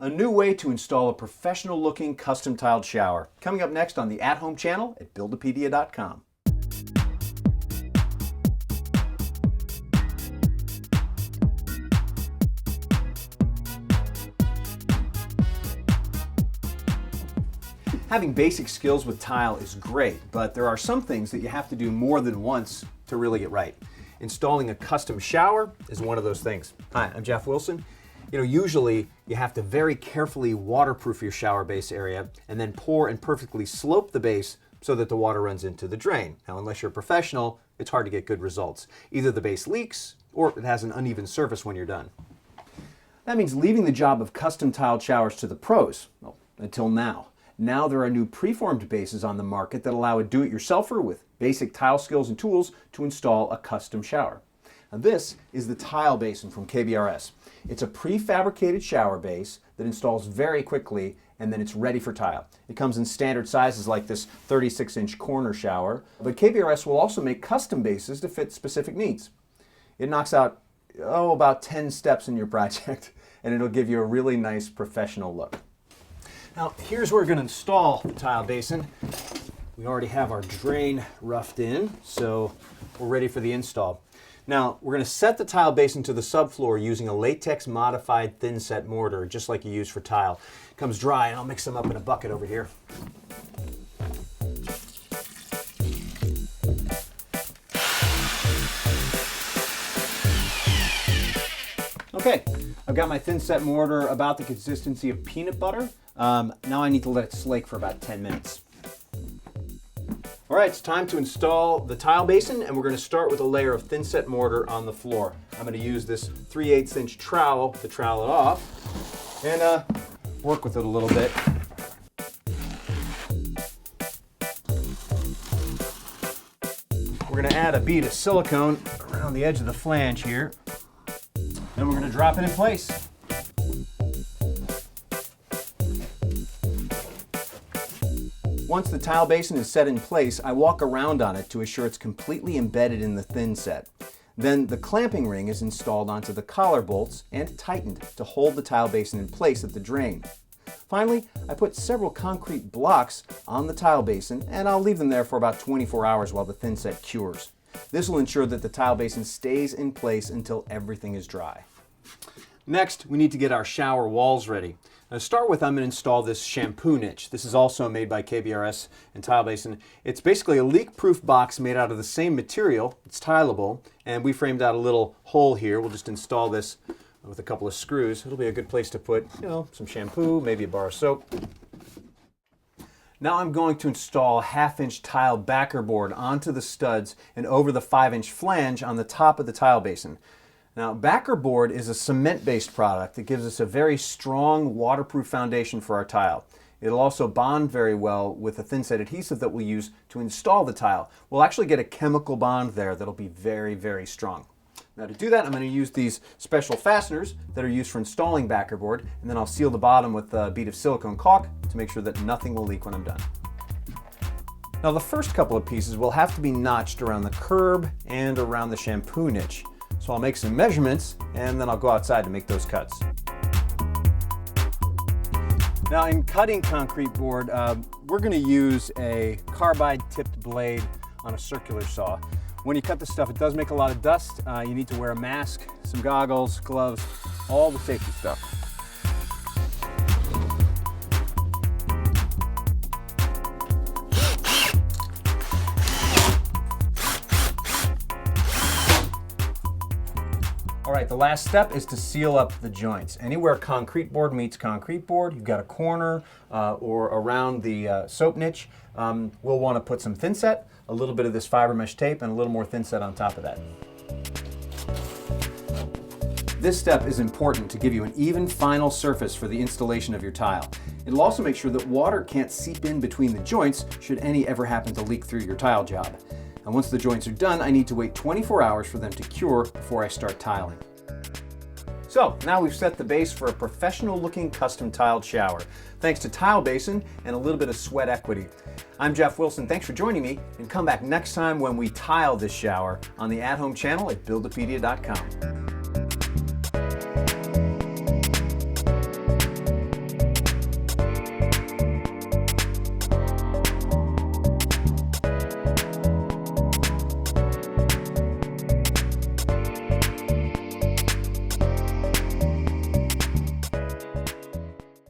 a new way to install a professional looking custom tiled shower. Coming up next on the at-home channel at Buildipedia.com. Having basic skills with tile is great, but there are some things that you have to do more than once to really get right. Installing a custom shower is one of those things. Hi, I'm Jeff Wilson. Usually you have to very carefully waterproof your shower base area and then pour and perfectly slope the base so that the water runs into the drain. Now, unless you're a professional, it's hard to get good results. Either the base leaks or it has an uneven surface when you're done. That means leaving the job of custom tiled showers to the pros, well, until now. Now there are new preformed bases on the market that allow a do-it-yourselfer with basic tile skills and tools to install a custom shower. Now this is the Tile Basin from KBRS. It's a prefabricated shower base that installs very quickly and then it's ready for tile. It comes in standard sizes like this 36-inch corner shower, but KBRS will also make custom bases to fit specific needs. It knocks out about 10 steps in your project and it'll give you a really nice professional look. Now, here's where we're going to install the tile basin. We already have our drain roughed in, so we're ready for the install. Now, we're going to set the tile basin to the subfloor using a latex modified thin set mortar, just like you use for tile. It comes dry, and I'll mix them up in a bucket over here. Okay, I've got my thin set mortar about the consistency of peanut butter. Now I need to let it slake for about 10 minutes. All right, it's time to install the tile basin, and we're going to start with a layer of thin set mortar on the floor. I'm going to use this 3/8 inch trowel to trowel it off and work with it a little bit. We're going to add a bead of silicone around the edge of the flange here, and we're going to drop it in place. Once the tile basin is set in place, I walk around on it to assure it's completely embedded in the thin set. Then the clamping ring is installed onto the collar bolts and tightened to hold the tile basin in place at the drain. Finally, I put several concrete blocks on the tile basin and I'll leave them there for about 24 hours while the thin set cures. This will ensure that the tile basin stays in place until everything is dry. Next, we need to get our shower walls ready. Now, to start with, I'm going to install this shampoo niche. This is also made by KBRS and Tile Basin. It's basically a leak-proof box made out of the same material. It's tileable, and we framed out a little hole here. We'll just install this with a couple of screws. It'll be a good place to put, some shampoo, maybe a bar of soap. Now I'm going to install a 1/2-inch tile backer board onto the studs and over the 5-inch flange on the top of the tile basin. Now, backer board is a cement-based product that gives us a very strong waterproof foundation for our tile. It'll also bond very well with the thin set adhesive that we'll use to install the tile. We'll actually get a chemical bond there that'll be very, very strong. Now to do that, I'm going to use these special fasteners that are used for installing backer board, and then I'll seal the bottom with a bead of silicone caulk to make sure that nothing will leak when I'm done. Now the first couple of pieces will have to be notched around the curb and around the shampoo niche. So I'll make some measurements and then I'll go outside to make those cuts. Now in cutting concrete board, we're going to use a carbide tipped blade on a circular saw. When you cut this stuff, it does make a lot of dust. You need to wear a mask, some goggles, gloves, all the safety stuff. All right, the last step is to seal up the joints. Anywhere concrete board meets concrete board, you've got a corner or around the soap niche, we'll want to put some thin set, a little bit of this fiber mesh tape, and a little more thin set on top of that. This step is important to give you an even final surface for the installation of your tile. It'll also make sure that water can't seep in between the joints should any ever happen to leak through your tile job. And once the joints are done, I need to wait 24 hours for them to cure before I start tiling. So now we've set the base for a professional looking custom tiled shower, thanks to Tile Basin and a little bit of sweat equity. I'm Jeff Wilson, thanks for joining me, and come back next time when we tile this shower on the at-home channel at Buildipedia.com.